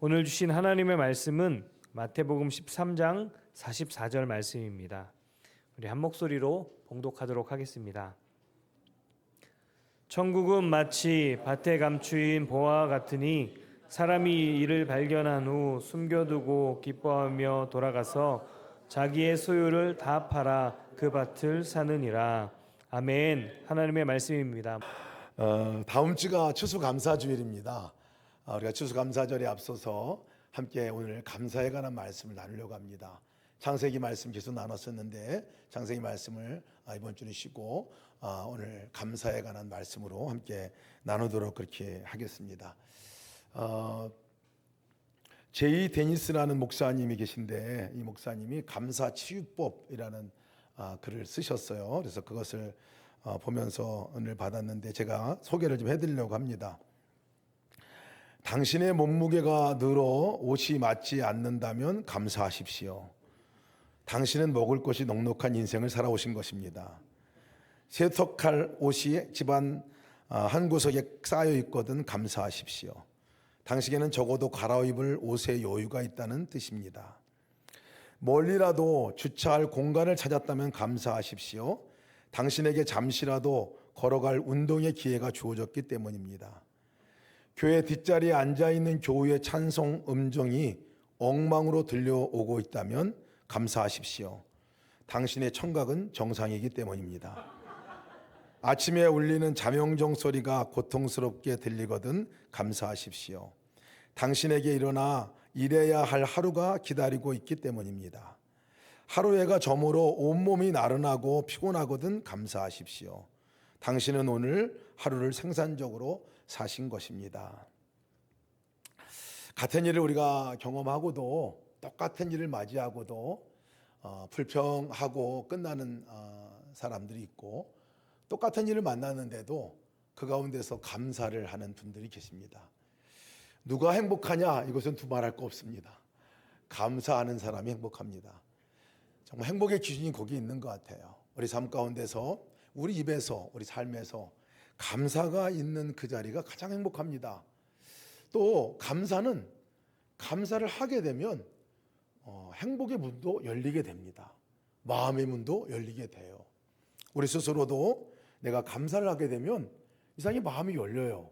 오늘 주신 하나님의 말씀은 마태복음 13장 44절 말씀입니다. 우리 한 목소리로 봉독하도록 하겠습니다. 천국은 마치 밭에 감추인 보화 같으니 사람이 이를 발견한 후 숨겨두고 기뻐하며 돌아가서 자기의 소유를 다 팔아 그 밭을 사느니라. 아멘. 하나님의 말씀입니다. 다음 주가 추수감사주일입니다. 우리가 추수감사절에 앞서서 함께 오늘 감사에 관한 말씀을 나누려고 합니다. 창세기 말씀 계속 나눴었는데 창세기 말씀을 이번 주는 쉬고 오늘 감사에 관한 말씀으로 함께 나누도록 그렇게 하겠습니다. 제이 데니스라는 목사님이 계신데 이 목사님이 감사치유법이라는 글을 쓰셨어요. 그래서 그것을 보면서 은혜를 받았는데 제가 소개를 좀 해드리려고 합니다. 당신의 몸무게가 늘어 옷이 맞지 않는다면 감사하십시오. 당신은 먹을 것이 넉넉한 인생을 살아오신 것입니다. 세탁할 옷이 집안 한 구석에 쌓여 있거든 감사하십시오. 당신에게는 적어도 갈아입을 옷의 여유가 있다는 뜻입니다. 멀리라도 주차할 공간을 찾았다면 감사하십시오. 당신에게 잠시라도 걸어갈 운동의 기회가 주어졌기 때문입니다. 교회 뒷자리에 앉아있는 교우의 찬송 음정이 엉망으로 들려오고 있다면 감사하십시오. 당신의 청각은 정상이기 때문입니다. 아침에 울리는 자명종 소리가 고통스럽게 들리거든 감사하십시오. 당신에게 일어나 일해야 할 하루가 기다리고 있기 때문입니다. 하루해가 저물어 온몸이 나른하고 피곤하거든 감사하십시오. 당신은 오늘 하루를 생산적으로 사신 것입니다. 같은 일을 우리가 경험하고도 똑같은 일을 맞이하고도 불평하고 끝나는 사람들이 있고 똑같은 일을 만나는데도 그 가운데서 감사를 하는 분들이 계십니다. 누가 행복하냐? 이것은 두말할 거 없습니다. 감사하는 사람이 행복합니다. 정말 행복의 기준이 거기 있는 것 같아요. 우리 삶 가운데서 우리 입에서 우리 삶에서 감사가 있는 그 자리가 가장 행복합니다. 또 감사를 하게 되면 행복의 문도 열리게 됩니다. 마음의 문도 열리게 돼요. 우리 스스로도 내가 감사를 하게 되면 이상히 마음이 열려요.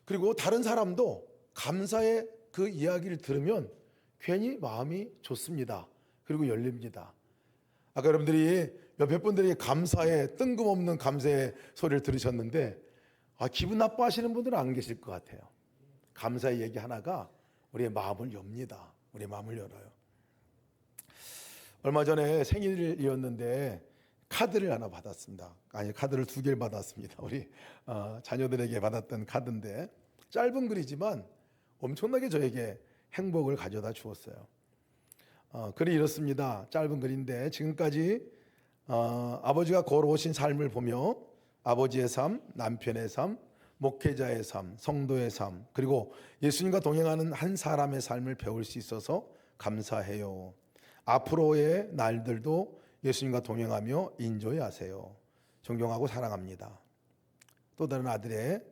그리고 다른 사람도 감사의 그 이야기를 들으면 괜히 마음이 좋습니다. 그리고 열립니다. 아까 여러분들이 옆에 분들이 감사의 뜬금없는 감사의 소리를 들으셨는데 기분 나빠하시는 분들은 안 계실 것 같아요. 감사의 얘기 하나가 우리의 마음을 엽니다. 우리의 마음을 열어요. 얼마 전에 생일이었는데 카드를 하나 받았습니다. 카드를 2개를 받았습니다. 우리 자녀들에게 받았던 카드인데 짧은 글이지만 엄청나게 저에게 행복을 가져다 주었어요. 글이 이렇습니다. 짧은 글인데 지금까지 아버지가 걸어오신 삶을 보며 아버지의 삶, 남편의 삶, 목회자의 삶, 성도의 삶, 그리고 예수님과 동행하는 한 사람의 삶을 배울 수 있어서 감사해요. 앞으로의 날들도 예수님과 동행하며 인조해 하세요. 존경하고 사랑합니다. 또 다른 아들의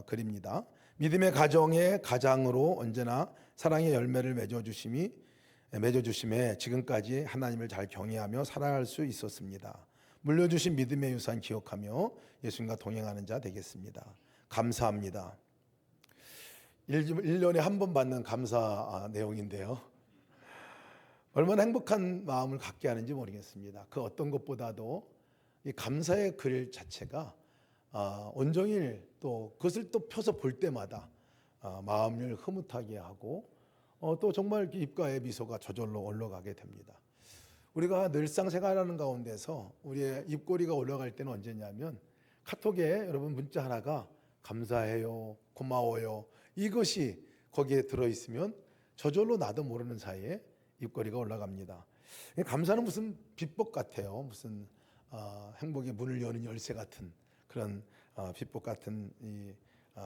글입니다. 믿음의 가정의 가장으로 언제나 사랑의 열매를 맺어주심에 지금까지 하나님을 잘 경외하며 살아갈 수 있었습니다. 물려주신 믿음의 유산 기억하며 예수님과 동행하는 자 되겠습니다. 감사합니다. 1년에 한 번 받는 감사 내용인데요. 얼마나 행복한 마음을 갖게 하는지 모르겠습니다. 그 어떤 것보다도 이 감사의 글 자체가 온종일 또 그것을 또 펴서 볼 때마다 마음을 흐뭇하게 하고 또 정말 입가에 미소가 저절로 올라가게 됩니다. 우리가 늘상 생활하는 가운데서 우리의 입꼬리가 올라갈 때는 언제냐면 카톡에 여러분 문자 하나가 감사해요, 고마워요 이것이 거기에 들어있으면 저절로 나도 모르는 사이에 입꼬리가 올라갑니다. 감사는 무슨 비법 같아요. 무슨 행복의 문을 여는 열쇠 같은 그런 비법 같은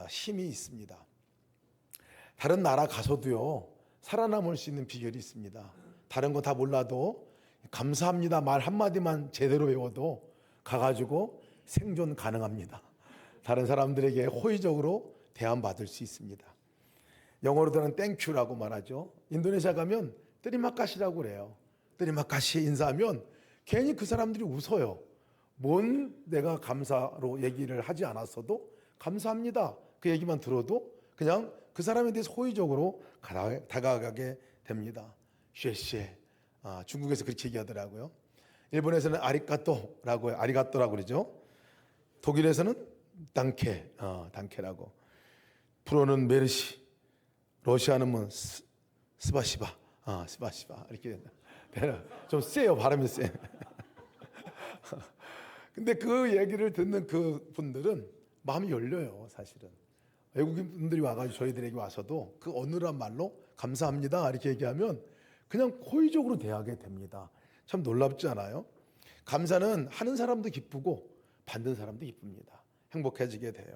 힘이 있습니다. 다른 나라 가서도요 살아남을 수 있는 비결이 있습니다. 다른 거 다 몰라도 감사합니다 말 한마디만 제대로 외워도 가가지고 생존 가능합니다. 다른 사람들에게 호의적으로 대함받을 수 있습니다. 영어로는 땡큐라고 말하죠. 인도네시아 가면 테리마카시라고 그래요. 테리마카시 인사하면 괜히 그 사람들이 웃어요. 뭔 내가 감사로 얘기를 하지 않았어도 감사합니다. 그 얘기만 들어도 그냥 그 사람에 대해서 호의적으로 다가가게 됩니다. 쉐쉐. 중국에서 그렇게 얘기하더라고요. 일본에서는 아리가또라고 아리가또라고 그러죠. 독일에서는 단케, 단케라고. 프로는 메르시, 러시아는 뭐 스바시바, 스바시바 이렇게 좀 세요. 발음이 세. 근데 그 얘기를 듣는 그 분들은 마음이 열려요. 사실은 외국인 분들이 와가지고 저희들에게 와서도 그 어느한 말로 감사합니다 이렇게 얘기하면 그냥 호의적으로 대하게 됩니다. 참 놀랍지 않아요? 감사는 하는 사람도 기쁘고 받는 사람도 기쁩니다. 행복해지게 돼요.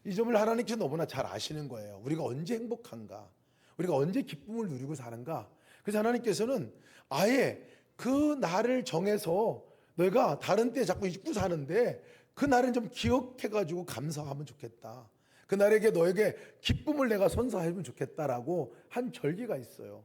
이 점을 하나님께서 너무나 잘 아시는 거예요. 우리가 언제 행복한가? 우리가 언제 기쁨을 누리고 사는가? 그래서 하나님께서는 아예 그 날을 정해서 너희가 다른 때 자꾸 잊고 사는데 그 날은 좀 기억해가지고 감사하면 좋겠다. 그 날에게 너에게 기쁨을 내가 선사하면 좋겠다라고 한 절기가 있어요.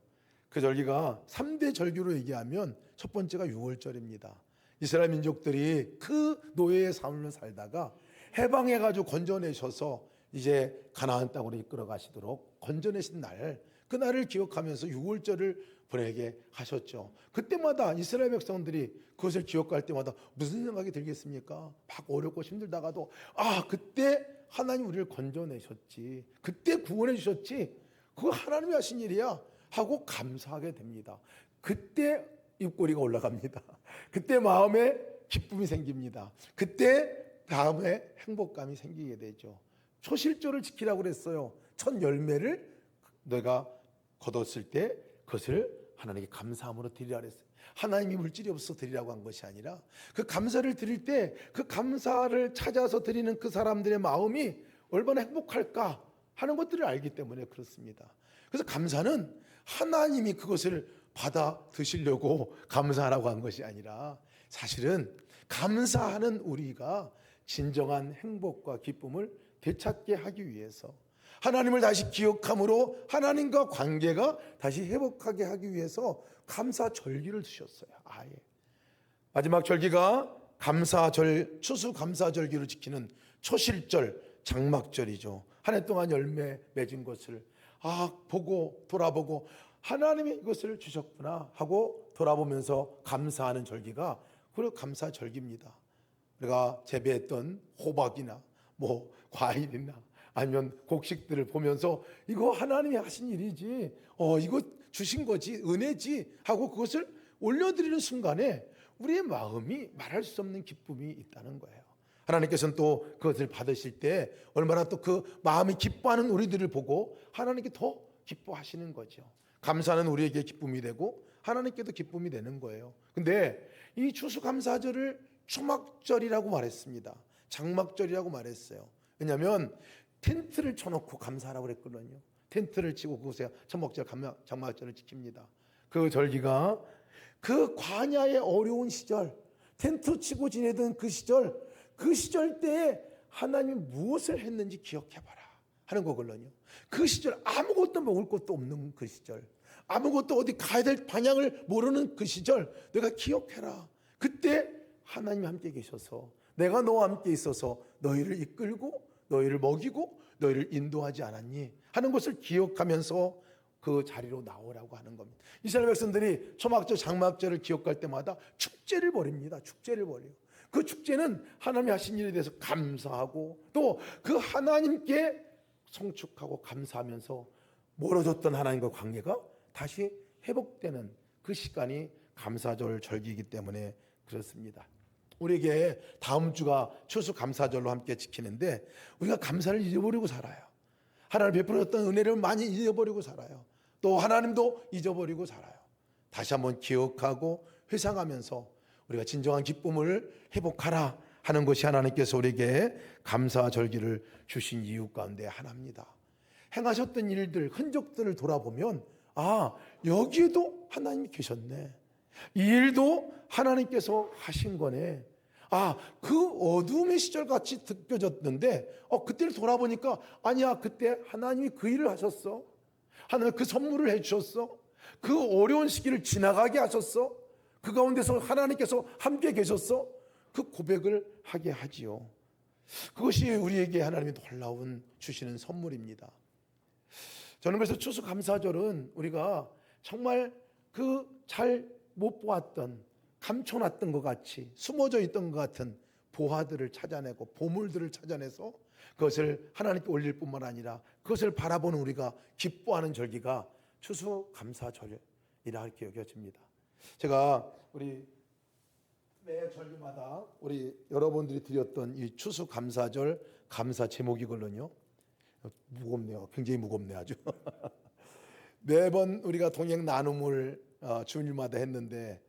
그 절기가 3대 절기로 얘기하면 첫 번째가 6월절입니다. 이스라엘 민족들이 그 노예의 삶을 살다가 해방해가지고 건져내셔서 이제 가나안 땅으로 이끌어 가시도록 건져내신 날, 그 날을 기억하면서 6월절을 보내게 하셨죠. 그때마다 이스라엘 백성들이 그것을 기억할 때마다 무슨 생각이 들겠습니까? 막 어렵고 힘들다가도 그때 하나님 우리를 건져내셨지, 그때 구원해 주셨지, 그거 하나님이 하신 일이야 하고 감사하게 됩니다. 그때 입꼬리가 올라갑니다. 그때 마음에 기쁨이 생깁니다. 그때 다음에 행복감이 생기게 되죠. 초실조를 지키라고 그랬어요. 첫 열매를 내가 거뒀을 때 그것을 하나님께 감사함으로 드리라 그랬어요. 하나님이 물질이 없어 드리라고 한 것이 아니라 그 감사를 드릴 때 그 감사를 찾아서 드리는 그 사람들의 마음이 얼마나 행복할까 하는 것들을 알기 때문에 그렇습니다. 그래서 감사는 하나님이 그것을 받아 드시려고 감사하라고 한 것이 아니라 사실은 감사하는 우리가 진정한 행복과 기쁨을 되찾게 하기 위해서, 하나님을 다시 기억함으로 하나님과 관계가 다시 회복하게 하기 위해서 감사절기를 주셨어요. 아예 마지막 절기가 감사절, 추수감사절기를 지키는 초실절, 장막절이죠. 한 해 동안 열매 맺은 것을 보고 돌아보고 하나님이 이것을 주셨구나 하고 돌아보면서 감사하는 절기가 그리고 감사절기입니다. 우리가 재배했던 호박이나 뭐 과일이나 아니면 곡식들을 보면서 이거 하나님이 하신 일이지, 이거 주신 거지, 은혜지 하고 그것을 올려드리는 순간에 우리의 마음이 말할 수 없는 기쁨이 있다는 거예요. 하나님께서는 또 그것을 받으실 때 얼마나 또 그 마음이 기뻐하는 우리들을 보고 하나님께 더 기뻐하시는 거죠. 감사는 우리에게 기쁨이 되고 하나님께도 기쁨이 되는 거예요. 근데 이 추수감사절을 초막절이라고 말했습니다. 장막절이라고 말했어요. 왜냐하면 텐트를 쳐놓고 감사하라고 그랬거든요. 텐트를 치고 그곳에 초막절, 장막절을 지킵니다. 그 절기가 그 광야의 어려운 시절, 텐트 치고 지내던 그 시절 때에 하나님이 무엇을 했는지 기억해봐라 하는 거거든요. 그 시절 아무것도 먹을 것도 없는 그 시절, 아무것도 어디 가야 될 방향을 모르는 그 시절 내가 기억해라. 그때 하나님이 함께 계셔서 내가 너와 함께 있어서 너희를 이끌고 너희를 먹이고 너희를 인도하지 않았니 하는 것을 기억하면서 그 자리로 나오라고 하는 겁니다. 이스라엘 백성들이 초막절, 장막절을 기억할 때마다 축제를 벌입니다. 축제를 벌여요. 그 축제는 하나님이 하신 일에 대해서 감사하고 또 그 하나님께 송축하고 감사하면서 멀어졌던 하나님과 관계가 다시 회복되는 그 시간이 감사절 절기이기 때문에 그렇습니다. 우리에게 다음 주가 추수감사절로 함께 지키는데 우리가 감사를 잊어버리고 살아요. 하나님 베풀어줬던 은혜를 많이 잊어버리고 살아요. 또 하나님도 잊어버리고 살아요. 다시 한번 기억하고 회상하면서 우리가 진정한 기쁨을 회복하라 하는 것이 하나님께서 우리에게 감사절기를 주신 이유 가운데 하나입니다. 행하셨던 일들, 흔적들을 돌아보면 여기에도 하나님이 계셨네. 이 일도 하나님께서 하신 거네. 그 어둠의 시절같이 느껴졌는데 그때를 돌아보니까 아니야, 그때 하나님이 그 일을 하셨어. 하나님 그 선물을 해주셨어. 그 어려운 시기를 지나가게 하셨어. 그 가운데서 하나님께서 함께 계셨어. 그 고백을 하게 하지요. 그것이 우리에게 하나님이 놀라운 주시는 선물입니다. 저는 그래서 추수감사절은 우리가 정말 그 잘 못 보았던, 감춰놨던 것 같이 숨어져 있던 것 같은 보화들을 찾아내고 보물들을 찾아내서 그것을 하나님께 올릴 뿐만 아니라 그것을 바라보는 우리가 기뻐하는 절기가 추수감사절이라 이렇게 여겨집니다. 제가 우리 매 절기마다 우리 여러분들이 드렸던 이 추수감사절 감사 제목이걸로요. 무겁네요. 굉장히 무겁네 아주. 매번 우리가 동행 나눔을 주일마다 했는데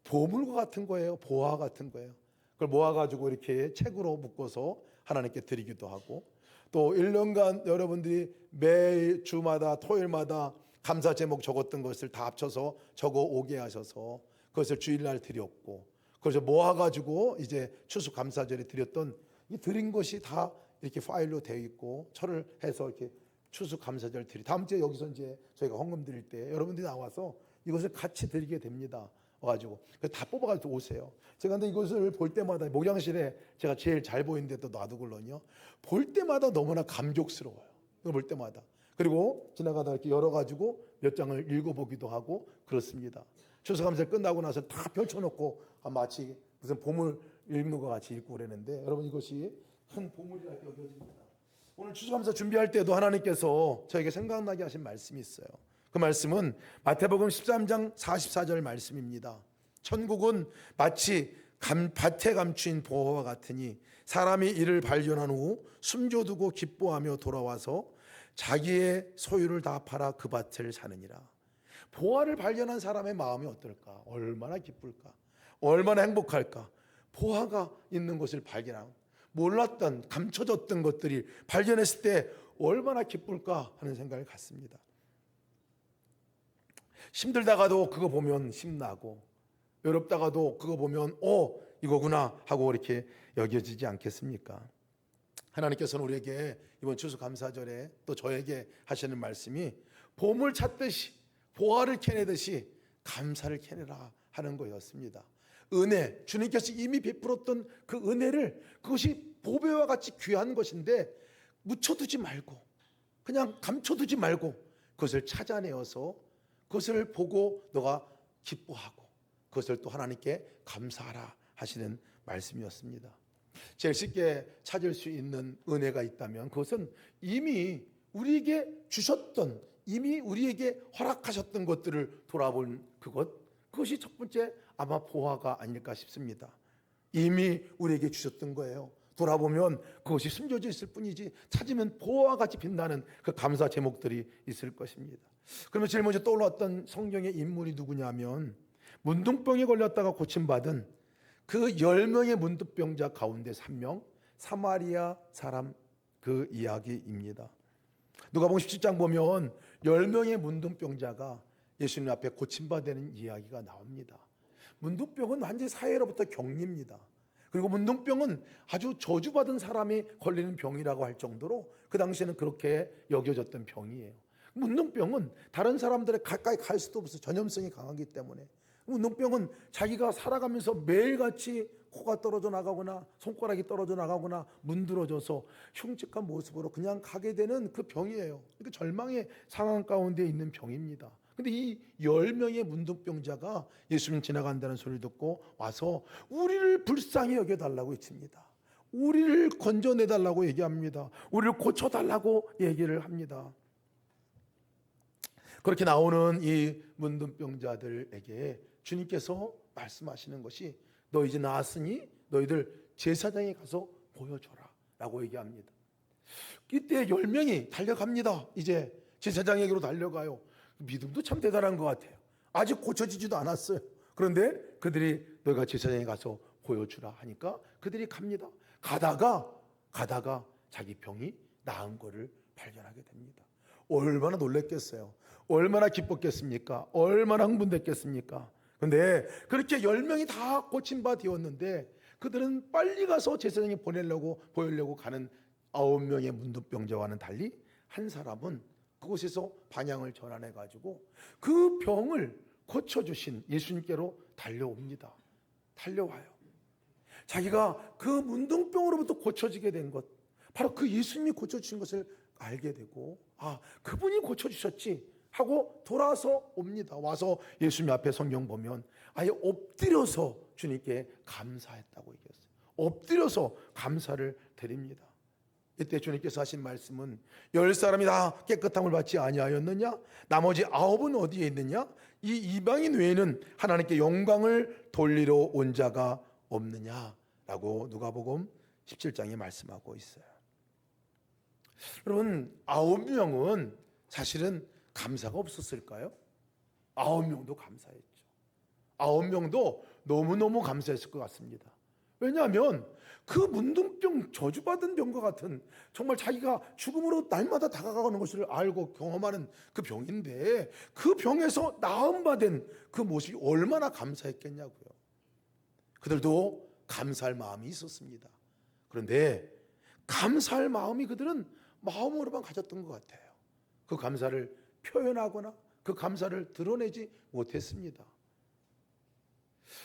보물과 같은 거예요. 보화 같은 거예요. 그걸 모아가지고 이렇게 책으로 묶어서 하나님께 드리기도 하고 또 1년간 여러분들이 매 주마다 토요일마다 감사 제목 적었던 것을 다 합쳐서 적어 오게 하셔서 그것을 주일날 드렸고 그것을 모아가지고 이제 추수감사절에 드렸던 이 드린 것이 다 이렇게 파일로 되어 있고 철을 해서 이렇게 추수감사절 드리 다음 주에 여기서 이제 저희가 헌금 드릴 때 여러분들이 나와서 이것을 같이 드리게 됩니다. 와가지고 다 뽑아가지고 오세요. 제가 근데 이것을 볼 때마다 목양실에 제가 제일 잘 보이는 데도 놔두걸로요. 볼 때마다 너무나 감격스러워요. 이거 볼 때마다. 그리고 지나가다 이렇게 열어가지고 몇 장을 읽어보기도 하고 그렇습니다. 추수감사 끝나고 나서 다 펼쳐놓고 마치 무슨 보물 읽는 것 같이 읽고 그랬는데 여러분 이것이 큰 보물이라 여겨집니다. 오늘 추수감사 준비할 때도 하나님께서 저에게 생각나게 하신 말씀이 있어요. 그 말씀은 마태복음 13장 44절 말씀입니다. 천국은 마치 밭에 감추인 보화와 같으니 사람이 이를 발견한 후 숨겨두고 기뻐하며 돌아와서 자기의 소유를 다 팔아 그 밭을 사느니라. 보화를 발견한 사람의 마음이 어떨까? 얼마나 기쁠까? 얼마나 행복할까? 보화가 있는 것을 발견하고 몰랐던 감춰졌던 것들이 발견했을 때 얼마나 기쁠까 하는 생각을 갖습니다. 힘들다가도 그거 보면 힘나고 외롭다가도 그거 보면 이거구나 하고 이렇게 여겨지지 않겠습니까? 하나님께서는 우리에게 이번 추수감사절에 또 저에게 하시는 말씀이 보물 찾듯이 보화를 캐내듯이 감사를 캐내라 하는 거였습니다. 은혜, 주님께서 이미 베풀었던 그 은혜를 그것이 보배와 같이 귀한 것인데 묻혀두지 말고 그냥 감춰두지 말고 그것을 찾아내어서 그것을 보고 너가 기뻐하고 그것을 또 하나님께 감사하라 하시는 말씀이었습니다. 제일 쉽게 찾을 수 있는 은혜가 있다면 그것은 이미 우리에게 주셨던 이미 우리에게 허락하셨던 것들을 돌아본 그것이 첫 번째 아마 보화가 아닐까 싶습니다. 이미 우리에게 주셨던 거예요. 돌아보면 그것이 숨겨져 있을 뿐이지 찾으면 보화와 같이 빛나는 그 감사 제목들이 있을 것입니다. 그러면 제일 먼저 떠올랐던 성경의 인물이 누구냐면 문둥병에 걸렸다가 고침받은 그 10명의 문둥병자 가운데 3명 사마리아 사람 그 이야기입니다. 누가복음 17장 보면 10명의 문둥병자가 예수님 앞에 고침받는 이야기가 나옵니다. 문둥병은 완전히 사회로부터 격리입니다. 그리고 문둥병은 아주 저주받은 사람이 걸리는 병이라고 할 정도로 그 당시에는 그렇게 여겨졌던 병이에요. 문둥병은 다른 사람들의 가까이 갈 수도 없어 전염성이 강하기 때문에 문둥병은 자기가 살아가면서 매일같이 코가 떨어져 나가거나 손가락이 떨어져 나가거나 문드러져서 흉측한 모습으로 그냥 가게 되는 그 병이에요. 그러니까 절망의 상황 가운데 있는 병입니다. 근데 이 10명의 문둥병자가 예수님 지나간다는 소리를 듣고 와서 우리를 불쌍히 여겨달라고 외칩니다. 우리를 건져내달라고 얘기합니다. 우리를 고쳐달라고 얘기를 합니다. 그렇게 나오는 이 문둥병자들에게 주님께서 말씀하시는 것이 너 이제 나았으니 너희들 제사장에 가서 보여줘라 라고 얘기합니다. 이때 10명이 달려갑니다. 이제 제사장에게로 달려가요. 믿음도 참 대단한 것 같아요. 아직 고쳐지지도 않았어요. 그런데 그들이 너희가 제사장에 가서 보여주라 하니까 그들이 갑니다. 가다가 자기 병이 나은 거를 발견하게 됩니다. 얼마나 놀랬겠어요. 얼마나 기뻤겠습니까? 얼마나 흥분됐겠습니까? 그런데 그렇게 10명이 다 고침바 되었는데 그들은 빨리 가서 제사장에 보여려고 가는 9명의 문둥병자와는 달리 한 사람은 그곳에서 반향을 전환해 가지고 그 병을 고쳐주신 예수님께로 달려옵니다. 달려와요. 자기가 그 문둥병으로부터 고쳐지게 된 것, 바로 그 예수님이 고쳐주신 것을 알게 되고, 아, 그분이 고쳐주셨지 하고 돌아서 옵니다. 와서 예수님 앞에 성경 보면 아예 엎드려서 주님께 감사했다고 얘기했어요. 엎드려서 감사를 드립니다. 이때 주님께서 하신 말씀은 10사람이 다 깨끗함을 받지 아니하였느냐? 나머지 9은 어디에 있느냐? 이 이방인 외에는 하나님께 영광을 돌리러 온 자가 없느냐라고 누가복음 17장에 말씀하고 있어요. 여러분, 9명은 사실은 감사가 없었을까요? 9명도 감사했죠. 9명도 너무너무 감사했을 것 같습니다. 왜냐하면 그 문둥병, 저주받은 병과 같은, 정말 자기가 죽음으로 날마다 다가가는 것을 알고 경험하는 그 병인데, 그 병에서 나음받은 그 모습이 얼마나 감사했겠냐고요. 그들도 감사할 마음이 있었습니다. 그런데 감사할 마음이 그들은 마음으로만 가졌던 것 같아요. 그 감사를 표현하거나 그 감사를 드러내지 못했습니다.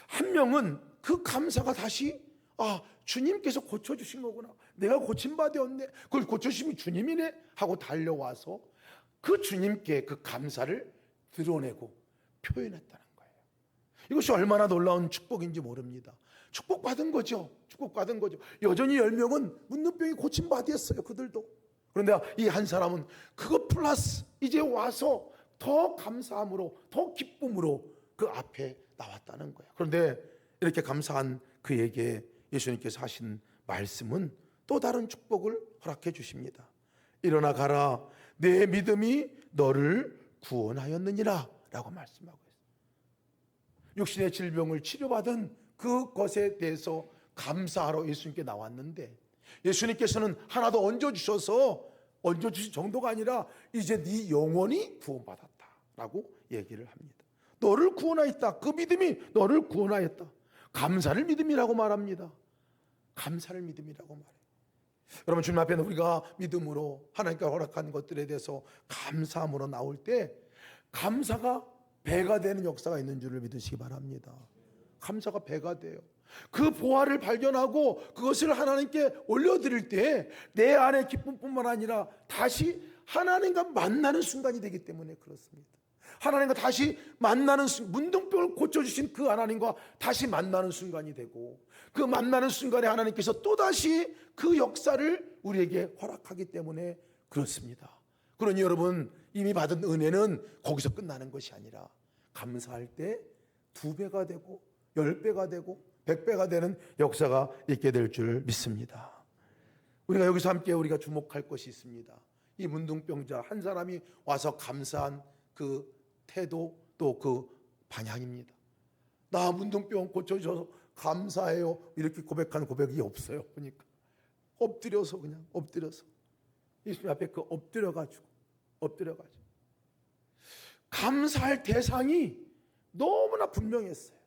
한 명은 그 감사가 다시, 아, 주님께서 고쳐주신 거구나, 내가 고침바 되었네, 그걸 고쳐주심이 주님이네 하고 달려와서 그 주님께 그 감사를 드러내고 표현했다는 거예요. 이것이 얼마나 놀라운 축복인지 모릅니다. 축복받은 거죠. 축복받은 거죠. 여전히 10명은 문둥병이 고침받았어요. 그들도. 그런데 이 한 사람은 그것 플러스 이제 와서 더 감사함으로, 더 기쁨으로 그 앞에 나왔다는 거예요. 그런데 이렇게 감사한 그에게 예수님께서 하신 말씀은 또 다른 축복을 허락해 주십니다. 일어나 가라, 내 믿음이 너를 구원하였느니라 라고 말씀하고 있어요. 육신의 질병을 치료받은 그것에 대해서 감사하러 예수님께 나왔는데, 예수님께서는 하나도 얹어주신 정도가 아니라 이제 네 영혼이 구원받았다라고 얘기를 합니다. 너를 구원하였다. 그 믿음이 너를 구원하였다. 감사를 믿음이라고 말합니다. 감사를 믿음이라고 말해요. 여러분, 주님 앞에 우리가 믿음으로 하나님께 허락한 것들에 대해서 감사함으로 나올 때 감사가 배가 되는 역사가 있는 줄을 믿으시기 바랍니다. 감사가 배가 돼요. 그 보화를 발견하고 그것을 하나님께 올려드릴 때 내 안에 기쁨뿐만 아니라 다시 하나님과 만나는 순간이 되기 때문에 그렇습니다. 하나님과 다시 만나는 문둥병을 고쳐주신 그 하나님과 다시 만나는 순간이 되고, 그 만나는 순간에 하나님께서 또다시 그 역사를 우리에게 허락하기 때문에 그렇습니다. 그러니 여러분, 이미 받은 은혜는 거기서 끝나는 것이 아니라 감사할 때 2배가 되고 10배가 되고 100배가 되는 역사가 있게 될 줄 믿습니다. 우리가 여기서 함께 우리가 주목할 것이 있습니다. 이 문둥병자 한 사람이 와서 감사한 그 태도, 또 그 방향입니다. 나 문둥병 고쳐주셔서 감사해요 이렇게 고백하는 고백이 없어요. 보니까 엎드려서, 그냥 엎드려서 예수님 앞에 그 엎드려가지고 감사할 대상이 너무나 분명했어요.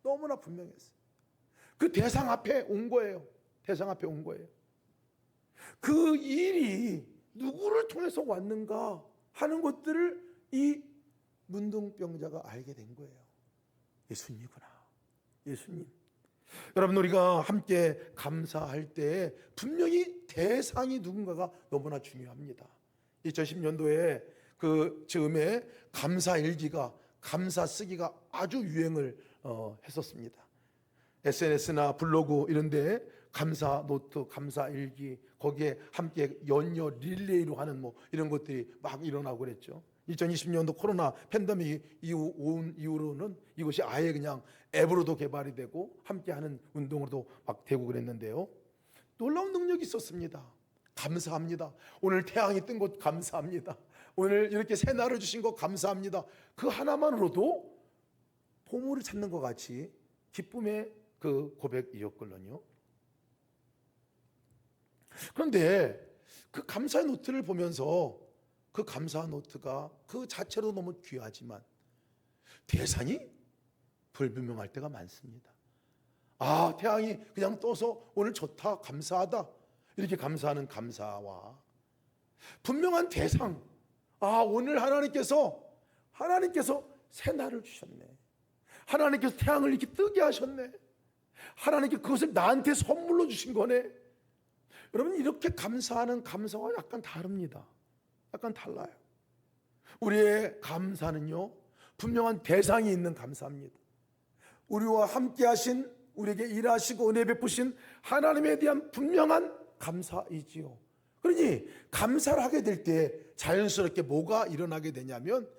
너무나 분명했어요. 그 대상 앞에 온 거예요. 대상 앞에 온 거예요. 그 일이 누구를 통해서 왔는가 하는 것들을 이 문둥병자가 알게 된 거예요. 예수님이구나. 예수님. 여러분, 우리가 함께 감사할 때 분명히 대상이 누군가가 너무나 중요합니다. 2010년도에 그 즈음에 감사 일기가, 감사 쓰기가 아주 유행을 했었습니다. SNS나 블로그 이런 데 감사 노트, 감사 일기, 거기에 함께 연여 릴레이로 하는 뭐 이런 것들이 막 일어나고 그랬죠. 2020년도 코로나 팬데믹 이후로는 이것이 아예 그냥 앱으로도 개발이 되고 함께하는 운동으로도 막 되고 그랬는데요. 놀라운 능력이 있었습니다. 감사합니다. 오늘 태양이 뜬 것 감사합니다. 오늘 이렇게 새날을 주신 것 감사합니다. 그 하나만으로도 보물을 찾는 것 같이 기쁨의 그 고백이었거든요. 그런데 그 감사의 노트를 보면서 그 감사 노트가 그 자체로 너무 귀하지만 대상이 불분명할 때가 많습니다. 아, 태양이 그냥 떠서 오늘 좋다, 감사하다 이렇게 감사하는 감사와 분명한 대상, 오늘 하나님께서 새날을 주셨네. 하나님께서 태양을 이렇게 뜨게 하셨네. 하나님께 그것을 나한테 선물로 주신 거네. 여러분, 이렇게 감사하는 감사와 약간 다릅니다. 약간 달라요. 우리의 감사는요, 분명한 대상이 있는 감사입니다. 우리와 함께 하신, 우리에게 일하시고 은혜 베푸신 하나님에 대한 분명한 감사이지요. 그러니 감사를 하게 될 때 자연스럽게 뭐가 일어나게 되냐면,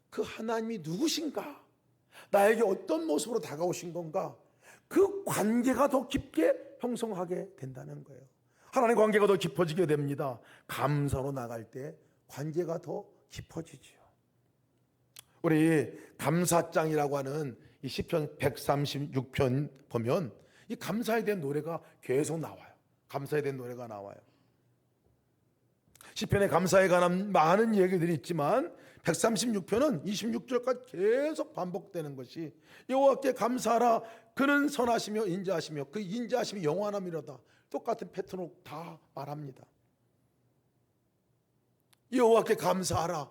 그 하나님이 누구신가, 나에게 어떤 모습으로 다가오신 건가, 그 관계가 더 깊게 형성하게 된다는 거예요. 하나님 관계가 더 깊어지게 됩니다. 감사로 나갈 때 관계가 더 깊어지죠. 우리 감사장이라고 하는 이 시편 136편 보면 이 감사에 대한 노래가 계속 나와요. 감사에 대한 노래가 나와요. 시편에 감사에 관한 많은 얘기들이 있지만 136편은 26절까지 계속 반복되는 것이, 여호와께 감사하라, 그는 선하시며 인자하시며 그 인자하심이 영원함이로다. 똑같은 패턴으로 다 말합니다. 여호와께 감사하라.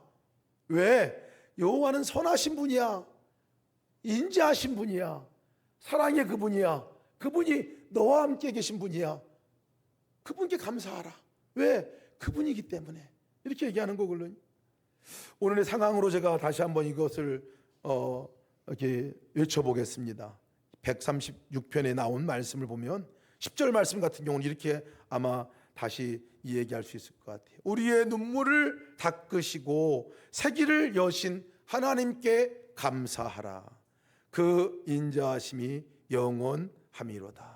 왜? 여호와는 선하신 분이야, 인자하신 분이야, 사랑의 그분이야, 그분이 너와 함께 계신 분이야. 그분께 감사하라. 왜? 그분이기 때문에. 이렇게 얘기하는 거거든요. 오늘의 상황으로 제가 다시 한번 이것을 이렇게 외쳐보겠습니다. 136편에 나온 말씀을 보면 10절 말씀 같은 경우는 이렇게 아마 다시 얘기할 수 있을 것 같아요. 우리의 눈물을 닦으시고 새길을 여신 하나님께 감사하라. 그 인자하심이 영원함이로다.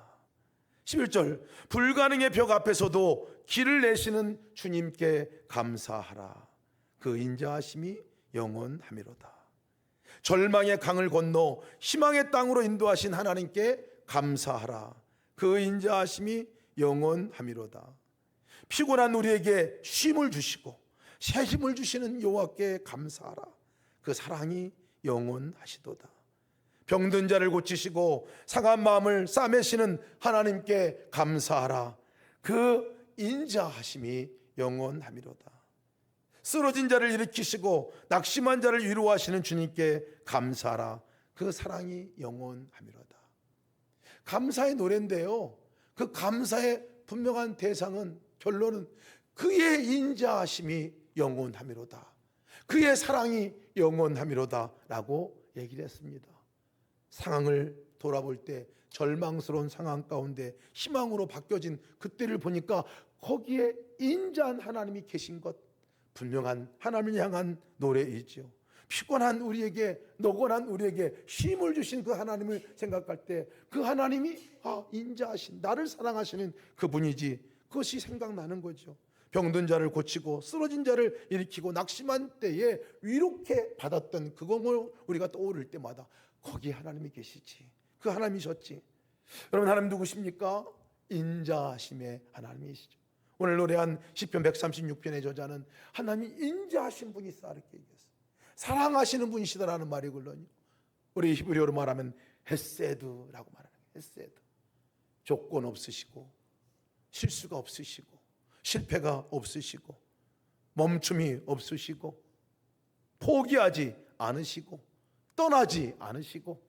11절, 불가능의 벽 앞에서도 길을 내시는 주님께 감사하라. 그 인자하심이 영원함이로다. 절망의 강을 건너 희망의 땅으로 인도하신 하나님께 감사하라. 그 인자하심이 영원함이로다. 피곤한 우리에게 쉼을 주시고 새 힘을 주시는 여호와께 감사하라. 그 사랑이 영원하시도다. 병든 자를 고치시고 상한 마음을 싸매시는 하나님께 감사하라. 그 인자하심이 영원함이로다. 쓰러진 자를 일으키시고 낙심한 자를 위로하시는 주님께 감사하라. 그 사랑이 영원함이로다. 감사의 노래인데요, 그 감사의 분명한 대상은, 결론은 그의 인자하심이 영원함이로다, 그의 사랑이 영원함이로다 라고 얘기를 했습니다. 상황을 돌아볼 때 절망스러운 상황 가운데 희망으로 바뀌어진 그때를 보니까 거기에 인자한 하나님이 계신 것, 분명한 하나님을 향한 노래이죠. 피곤한 우리에게, 노곤한 우리에게 쉼을 주신 그 하나님을 생각할 때 그 하나님이 인자하신, 나를 사랑하시는 그분이지, 그것이 생각나는 거죠. 병든 자를 고치고 쓰러진 자를 일으키고 낙심한 때에 위롭게 받았던 그것을 우리가 떠오를 때마다 거기에 하나님이 계시지, 그 하나님이셨지. 여러분, 하나님 누구십니까? 인자하심의 하나님이시죠. 오늘 노래한 시편 136편의 저자는 하나님이 인자하신 분이 있다 이렇게 얘기했어요. 사랑하시는 분이시다라는 말이거든요. 우리 히브리어로 말하면 헤세드라고 말하는 거예요. 헤세드. 조건 없으시고 실수가 없으시고 실패가 없으시고 멈춤이 없으시고 포기하지 않으시고 떠나지 않으시고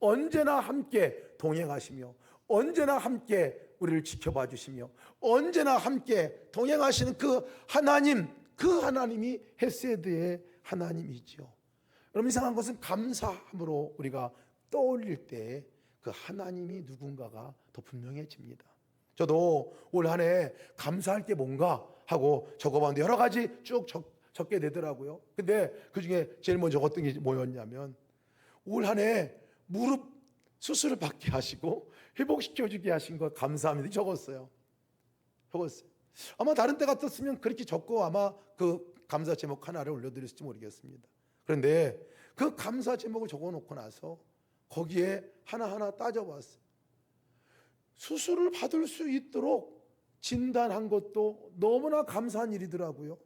언제나 함께 동행하시며 언제나 함께 우리를 지켜봐 주시며 언제나 함께 동행하시는 그 하나님이 헤세드의 하나님이죠. 여러분, 이상한 것은 감사함으로 우리가 떠올릴 때 그 하나님이 누군가가 더 분명해집니다. 저도 올 한 해 감사할 게 뭔가 하고 적어봤는데 여러 가지 쭉 적게 되더라고요. 근데 그중에 제일 먼저 적었던 게 뭐였냐면, 올 한 해 무릎 수술을 받게 하시고 회복시켜주게 하신 거 감사합니다 적었어요. 아마 다른 때 같았으면 그렇게 적고 아마 그 감사 제목 하나를 올려드렸을지 모르겠습니다. 그런데 그 감사 제목을 적어놓고 나서 거기에 하나하나 따져봤어요. 수술을 받을 수 있도록 진단한 것도 너무나 감사한 일이더라고요.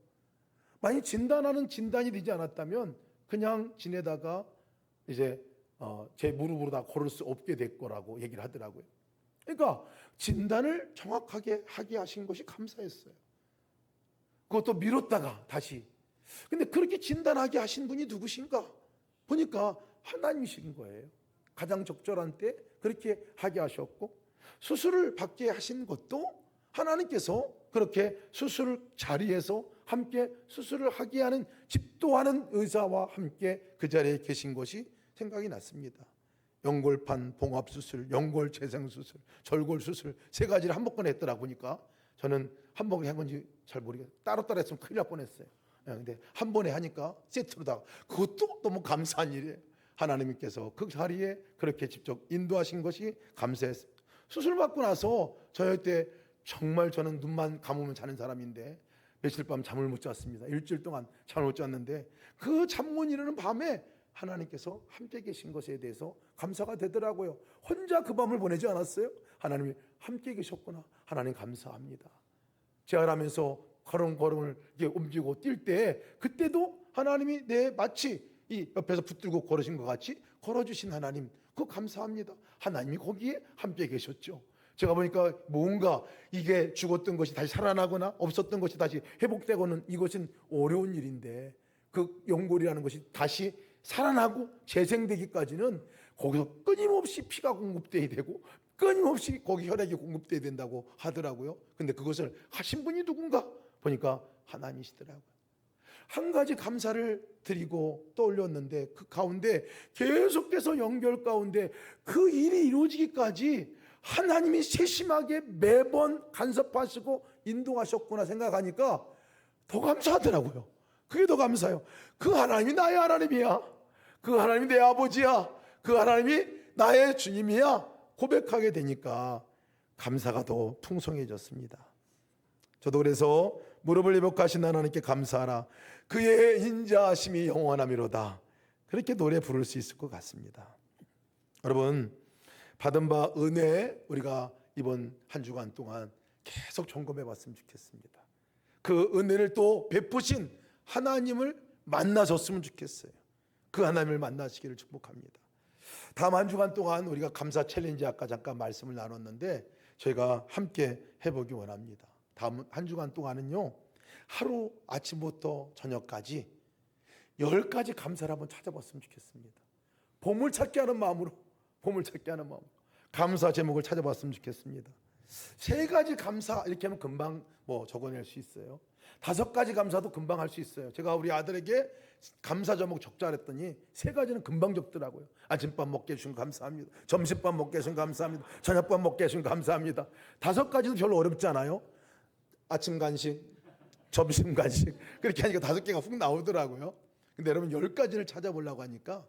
만약 진단이 되지 않았다면 그냥 지내다가 이제 제 무릎으로 다 걸을 수 없게 될 거라고 얘기를 하더라고요. 그러니까 진단을 정확하게 하게 하신 것이 감사했어요. 그것도 미뤘다가 다시 근데 그렇게 진단하게 하신 분이 누구신가? 보니까 하나님이신 거예요. 가장 적절한 때 그렇게 하게 하셨고, 수술을 받게 하신 것도 하나님께서 그렇게 수술 자리에서 함께 수술을 하게 하는, 집도하는 의사와 함께 그 자리에 계신 것이 생각이 났습니다. 연골판 봉합수술, 연골재생수술, 절골수술 세 가지를 한꺼번에 했더라 보니까 저는 한 번에 한 건지 잘 모르겠어요. 따로따로 했으면 큰일 날 뻔했어요. 근데 한 번에 하니까 세트로 다, 그것도 너무 감사한 일이에요. 하나님께서 그 자리에 그렇게 직접 인도하신 것이 감사했습니다. 수술 받고 나서 저희 정말 저는 눈만 감으면 자는 사람인데 며칠 밤 잠을 못 잤습니다. 일주일 동안 잠을 못 잤는데 그 잠 못 이루는 밤에 하나님께서 함께 계신 것에 대해서 감사가 되더라고요. 혼자 그 밤을 보내지 않았어요. 하나님이 함께 계셨구나. 하나님 감사합니다. 재활하면서 걸음걸음을 이렇게 움직이고 뛸 때, 그때도 하나님이 마치 이 옆에서 붙들고 걸으신 것 같이 걸어주신 하나님, 그거 감사합니다. 하나님이 거기에 함께 계셨죠. 제가 보니까 뭔가 이게 죽었던 것이 다시 살아나거나 없었던 것이 다시 회복되고는, 이것은 어려운 일인데, 그 연골이라는 것이 다시 살아나고 재생되기까지는 거기서 끊임없이 피가 공급돼야 되고 끊임없이 거기 혈액이 공급돼야 된다고 하더라고요. 근데 그것을 하신 분이 누군가 보니까 하나님이시더라고요. 한 가지 감사를 드리고 떠올렸는데, 그 가운데 계속해서 연결 가운데 그 일이 이루어지기까지 하나님이 세심하게 매번 간섭하시고 인도하셨구나 생각하니까 더 감사하더라고요. 그게 더 감사해요. 그 하나님이 나의 하나님이야. 그 하나님이 내 아버지야. 그 하나님이 나의 주님이야. 고백하게 되니까 감사가 더 풍성해졌습니다. 저도 그래서 무릎을 회복하신 하나님께 감사하라. 그의 인자하심이 영원하미로다. 그렇게 노래 부를 수 있을 것 같습니다. 여러분, 받은 바 은혜, 우리가 이번 한 주간 동안 계속 점검해 봤으면 좋겠습니다. 그 은혜를 또 베푸신 하나님을 만나셨으면 좋겠어요. 그 하나님을 만나시기를 축복합니다. 다음 한 주간 동안 우리가 감사 챌린지, 아까 잠깐 말씀을 나눴는데 저희가 함께 해보기 원합니다. 다음 한 주간 동안은요, 하루 아침부터 저녁까지 10가지 감사를 한번 찾아봤으면 좋겠습니다. 보물찾기 하는 마음으로, 감사 제목을 찾아봤으면 좋겠습니다. 3가지 감사 이렇게 하면 금방 적어낼 수 있어요. 5가지 감사도 금방 할 수 있어요. 제가 우리 아들에게 감사 제목 적자 그랬더니 3가지는 금방 적더라고요. 아침밥 먹게 해주신 감사합니다. 점심밥 먹게 해주신 감사합니다. 저녁밥 먹게 해주신 감사합니다. 5가지도 별로 어렵지 않아요. 아침 간식, 점심 간식, 그렇게 하니까 5개가 훅 나오더라고요. 근데 여러분, 10가지를 찾아보려고 하니까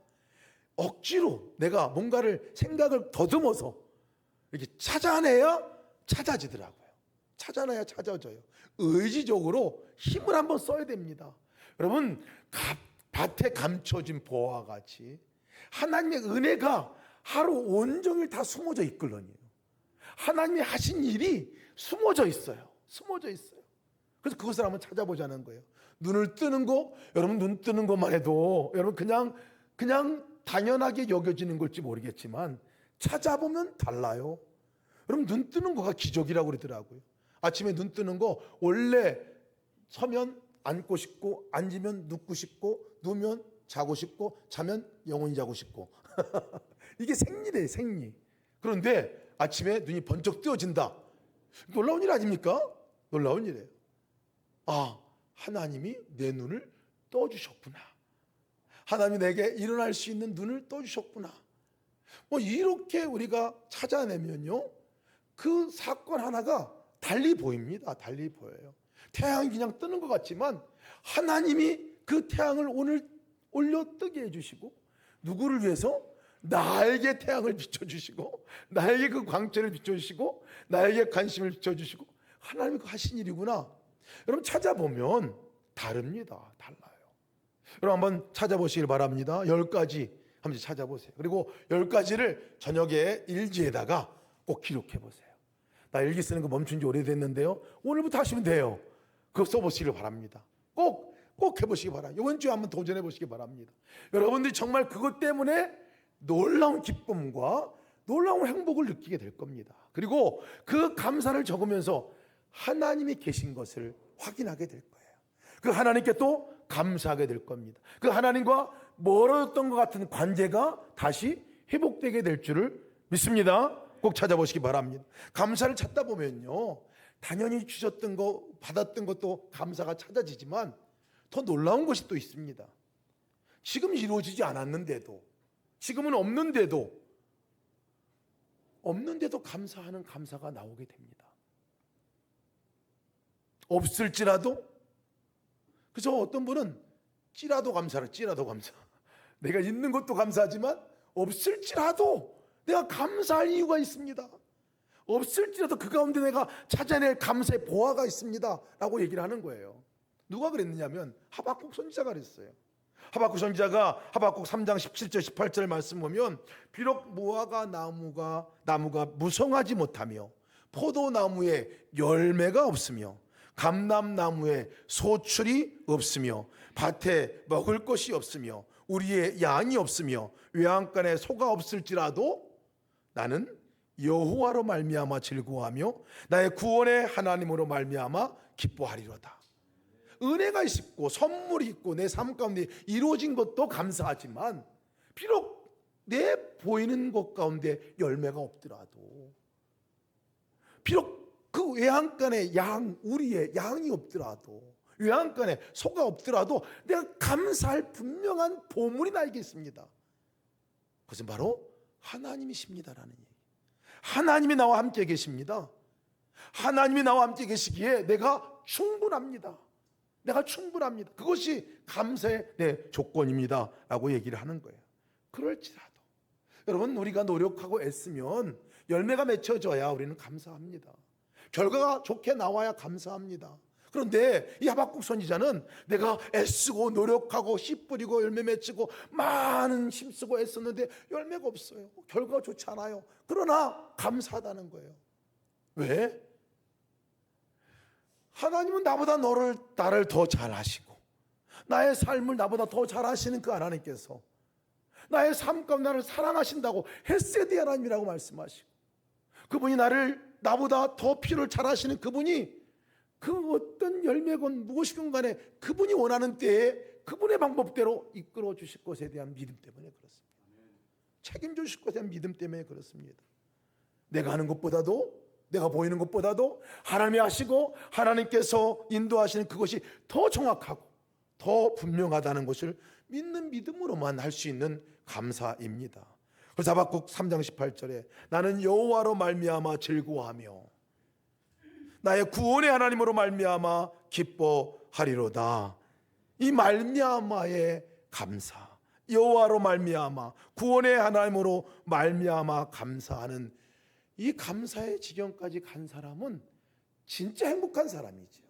억지로 내가 뭔가를 생각을 더듬어서 이렇게 찾아내야 찾아지더라고요. 찾아내야 찾아져요. 의지적으로 힘을 한번 써야 됩니다. 여러분, 밭에 감춰진 보화와 같이 하나님의 은혜가 하루 온종일 다 숨어져 있거든요. 하나님이 하신 일이 숨어져 있어요. 그래서 그것을 한번 찾아보자는 거예요. 눈을 뜨는 거, 여러분 눈 뜨는 것만 해도 여러분 그냥 당연하게 여겨지는 걸지 모르겠지만 찾아보면 달라요. 여러분, 눈 뜨는 거가 기적이라고 그러더라고요. 아침에 눈 뜨는 거, 원래 서면 앉고 싶고, 앉으면 눕고 싶고, 누우면 자고 싶고, 자면 영원히 자고 싶고 이게 생리래요, 생리. 그런데 아침에 눈이 번쩍 뜨어진다. 놀라운 일 아닙니까? 놀라운 일이에요. 아, 하나님이 내 눈을 떠주셨구나. 하나님이 내게 일어날 수 있는 눈을 떠주셨구나. 이렇게 우리가 찾아내면요, 그 사건 하나가 달리 보입니다. 달리 보여요. 태양이 그냥 뜨는 것 같지만 하나님이 그 태양을 오늘 올려 뜨게 해주시고, 누구를 위해서? 나에게 태양을 비춰주시고, 나에게 그 광채를 비춰주시고, 나에게 관심을 비춰주시고, 하나님이 그 하신 일이구나. 여러분, 찾아보면 다릅니다. 달라요. 여러분, 한번 찾아보시길 바랍니다. 10가지 한번 찾아보세요. 그리고 10가지를 저녁에 일지에다가 꼭 기록해 보세요. 나 일기 쓰는 거 멈춘 지 오래됐는데요, 오늘부터 하시면 돼요. 그거 써보시길 바랍니다. 꼭 해보시기 바랍니다. 이번 주에 한번 도전해 보시기 바랍니다. 여러분들이 정말 그것 때문에 놀라운 기쁨과 놀라운 행복을 느끼게 될 겁니다. 그리고 그 감사를 적으면서 하나님이 계신 것을 확인하게 될 거예요. 그 하나님께 또 감사하게 될 겁니다. 그 하나님과 멀어졌던 것 같은 관계가 다시 회복되게 될 줄을 믿습니다. 꼭 찾아보시기 바랍니다. 감사를 찾다 보면요, 당연히 주셨던 거, 받았던 것도 감사가 찾아지지만 더 놀라운 것이 또 있습니다. 지금 이루어지지 않았는데도, 지금은 없는데도 감사하는 감사가 나오게 됩니다. 없을지라도, 그래서 어떤 분은 찌라도 감사를, 찌라도 감사. 내가 있는 것도 감사하지만 없을지라도 내가 감사할 이유가 있습니다. 없을지라도 그 가운데 내가 찾아낼 감사의 보화가 있습니다 라고 얘기를 하는 거예요. 누가 그랬느냐면 하박국 선지자가 그랬어요. 하박국 선지자가 하박국 3장 17절 18절 말씀 보면, 비록 무화과 나무가 무성하지 못하며 포도나무에 열매가 없으며 감람나무에 소출이 없으며 밭에 먹을 것이 없으며 우리의 양이 없으며 외양간에 소가 없을지라도 나는 여호와로 말미암아 즐거워하며 나의 구원의 하나님으로 말미암아 기뻐하리로다. 은혜가 있고 선물이 있고 내 삶 가운데 이루어진 것도 감사하지만 비록 내 보이는 것 가운데 열매가 없더라도, 비록 그 외양간에 우리의 양이 없더라도, 외양간에 소가 없더라도 내가 감사할 분명한 보물이 나에게 있습니다. 그것은 바로 하나님이십니다라는 얘기. 하나님이 나와 함께 계십니다. 하나님이 나와 함께 계시기에 내가 충분합니다. 그것이 감사의 내 조건입니다 라고 얘기를 하는 거예요. 그럴지라도 여러분, 우리가 노력하고 애쓰면 열매가 맺혀져야 우리는 감사합니다. 결과가 좋게 나와야 감사합니다. 그런데 이 하박국 선지자는 내가 애쓰고 노력하고 씨 뿌리고 열매 맺히고 많은 힘쓰고 애썼는데 열매가 없어요. 결과가 좋지 않아요. 그러나 감사하다는 거예요. 왜? 하나님은 나를 더 잘하시고 나의 삶을 나보다 더 잘하시는 그 하나님께서 나의 삶 가운데 나를 사랑하신다고, 헤세드 하나님이라고 말씀하시고, 그분이 나보다 더 필요를 잘하시는 그분이 그 어떤 열매건 무엇이건 간에 그분이 원하는 때에 그분의 방법대로 이끌어 주실 것에 대한 믿음 때문에 그렇습니다. 책임져 주실 것에 대한 믿음 때문에 그렇습니다. 내가 하는 것보다도, 내가 보이는 것보다도 하나님이 하시고 하나님께서 인도하시는 그것이 더 정확하고 더 분명하다는 것을 믿는 믿음으로만 할 수 있는 감사입니다. 그래서 하박국 3장 18절에 나는 여호와로 말미암아 즐거워하며 나의 구원의 하나님으로 말미암아 기뻐하리로다. 이 말미암아의 감사, 여호와로 말미암아 구원의 하나님으로 말미암아 감사하는 이 감사의 지경까지 간 사람은 진짜 행복한 사람이죠.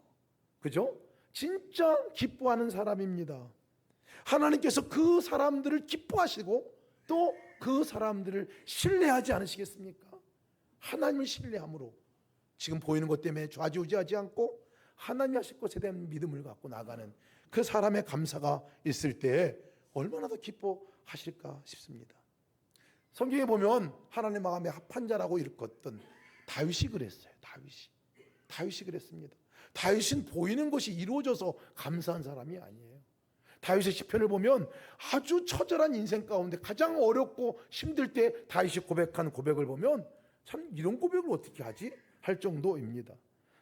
그죠? 진짜 기뻐하는 사람입니다. 하나님께서 그 사람들을 기뻐하시고 또 그 사람들을 신뢰하지 않으시겠습니까? 하나님을 신뢰함으로 지금 보이는 것 때문에 좌지우지하지 않고 하나님 하실 것에 대한 믿음을 갖고 나가는 그 사람의 감사가 있을 때 얼마나 더 기뻐하실까 싶습니다. 성경에 보면 하나님 마음에 합한 자라고 일컫던 다윗이 그랬어요. 다윗이 그랬습니다. 다윗은 보이는 것이 이루어져서 감사한 사람이 아니에요. 다윗의 시편을 보면 아주 처절한 인생 가운데 가장 어렵고 힘들 때 다윗이 고백한 고백을 보면 참 이런 고백을 어떻게 하지? 할 정도입니다.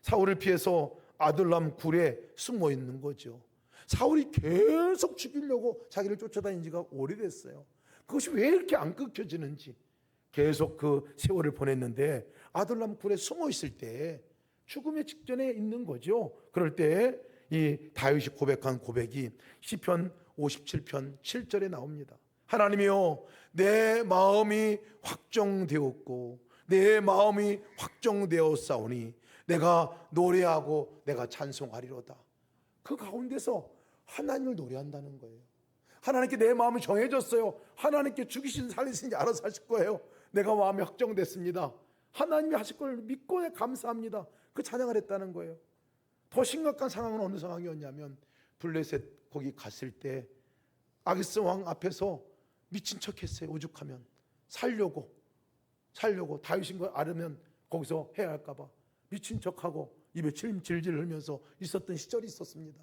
사울을 피해서 아둘람 굴에 숨어 있는 거죠. 사울이 계속 죽이려고 자기를 쫓아다닌 지가 오래됐어요. 그것이 왜 이렇게 안 끊겨지는지 계속 그 세월을 보냈는데 아둘람 굴에 숨어 있을 때 죽음의 직전에 있는 거죠. 그럴 때 이 다윗이 고백한 고백이 시편 57편 7절에 나옵니다. 하나님이여, 내 마음이 확정되었고 내 마음이 확정되었사오니 내가 노래하고 내가 찬송하리로다. 그 가운데서 하나님을 노래한다는 거예요. 하나님께 내 마음이 정해졌어요. 하나님께 죽이신 살리신 알아서 하실 거예요. 내가 마음이 확정됐습니다. 하나님이 하실 걸 믿고 감사합니다. 그 찬양을 했다는 거예요. 더 심각한 상황은 어느 상황이었냐면 블레셋 거기 갔을 때 아기스 왕 앞에서 미친 척했어요. 오죽하면 살려고 다윗인 걸 알으면 거기서 해야 할까 봐 미친 척하고 입에 침 질질 흘면서 있었던 시절이 있었습니다.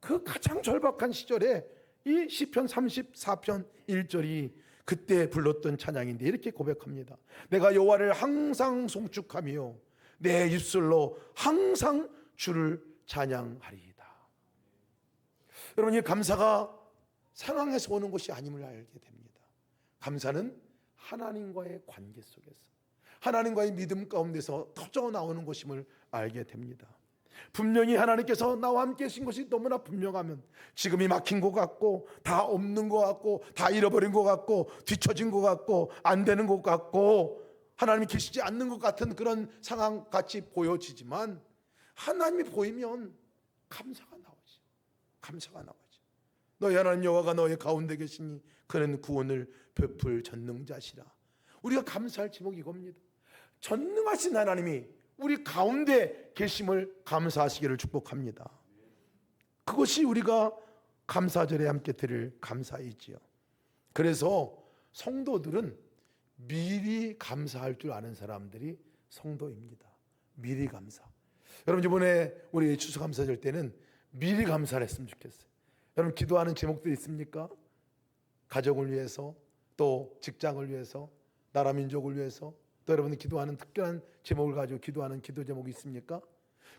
그 가장 절박한 시절에 이 시편 34편 1절이 그때 불렀던 찬양인데 이렇게 고백합니다. 내가 여호와를 항상 송축하며 내 입술로 항상 주를 찬양하리이다. 여러분, 이 감사가 상황에서 오는 것이 아님을 알게 됩니다. 감사는 하나님과의 관계 속에서, 하나님과의 믿음 가운데서 터져 나오는 것임을 알게 됩니다. 분명히 하나님께서 나와 함께 하신 것이 너무나 분명하면 지금이 막힌 것 같고 다 없는 것 같고 다 잃어버린 것 같고 뒤처진 것 같고 안 되는 것 같고 하나님이 계시지 않는 것 같은 그런 상황 같이 보여지지만, 하나님이 보이면 감사가 나오지. 감사가 나오지. 너희 하나님 여호와가 너희 가운데 계시니 그는 구원을 베풀 전능자시라. 우리가 감사할 제목이 이겁니다. 전능하신 하나님이 우리 가운데 계심을 감사하시기를 축복합니다. 그것이 우리가 감사절에 함께 드릴 감사이지요. 그래서 성도들은 미리 감사할 줄 아는 사람들이 성도입니다. 미리 감사. 여러분, 이번에 우리 추수감사절 때는 미리 감사를 했으면 좋겠어요. 여러분, 기도하는 제목들 있습니까? 가정을 위해서, 또 직장을 위해서, 나라 민족을 위해서, 또 여러분이 기도하는 특별한 제목을 가지고 기도하는 기도 제목이 있습니까?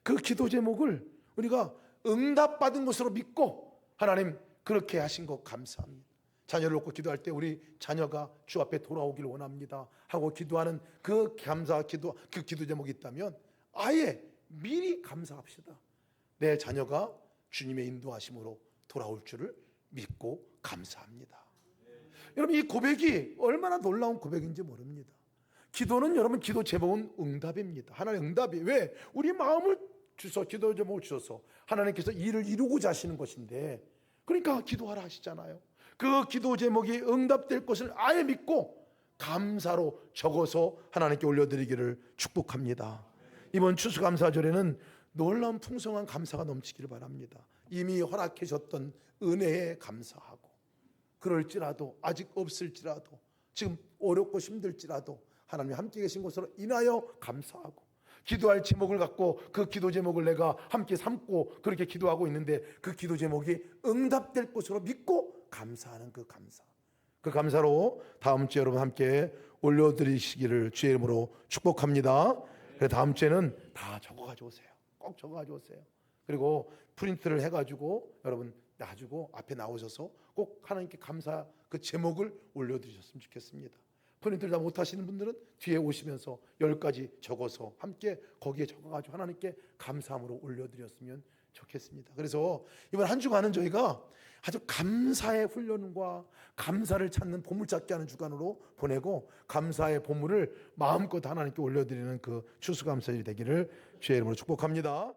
그 기도 제목을 우리가 응답받은 것으로 믿고 하나님 그렇게 하신 것 감사합니다. 자녀를 놓고 기도할 때 우리 자녀가 주 앞에 돌아오길 원합니다 하고 기도하는 그 감사 기도, 그 기도 제목이 있다면 아예 미리 감사합시다. 내 자녀가 주님의 인도하심으로 돌아올 줄을 믿고 감사합니다. 여러분, 이 고백이 얼마나 놀라운 고백인지 모릅니다. 기도는, 여러분, 기도 제목은 응답입니다. 하나님의 응답이, 왜? 우리 마음을 주셔서, 기도 제목을 주셔서 하나님께서 일을 이루고자 하시는 것인데, 그러니까 기도하라 하시잖아요. 그 기도 제목이 응답될 것을 아예 믿고 감사로 적어서 하나님께 올려드리기를 축복합니다. 이번 추수감사절에는 놀라운 풍성한 감사가 넘치기를 바랍니다. 이미 허락해 줬던 은혜에 감사하고, 그럴지라도 아직 없을지라도 지금 어렵고 힘들지라도 하나님이 함께 계신 것으로 인하여 감사하고, 기도할 제목을 갖고 그 기도 제목을 내가 함께 삼고 그렇게 기도하고 있는데 그 기도 제목이 응답될 것으로 믿고 감사하는 그 감사, 그 감사로 다음 주에 여러분 함께 올려드리시기를 주의 이름으로 축복합니다. 그래서 다음 주에는 다 적어가지고 오세요. 꼭 적어가지고 오세요. 그리고 프린트를 해가지고 여러분 놔주고 앞에 나오셔서 꼭 하나님께 감사 그 제목을 올려드리셨으면 좋겠습니다. 프린트를 다 못하시는 분들은 뒤에 오시면서 10가지 적어서 함께 거기에 적어가지고 하나님께 감사함으로 올려드렸으면 좋겠습니다. 그래서 이번 한 주간은 저희가 아주 감사의 훈련과 감사를 찾는 보물찾기 하는 주간으로 보내고, 감사의 보물을 마음껏 하나님께 올려드리는 그 추수감사절이 되기를 주의 이름으로 축복합니다.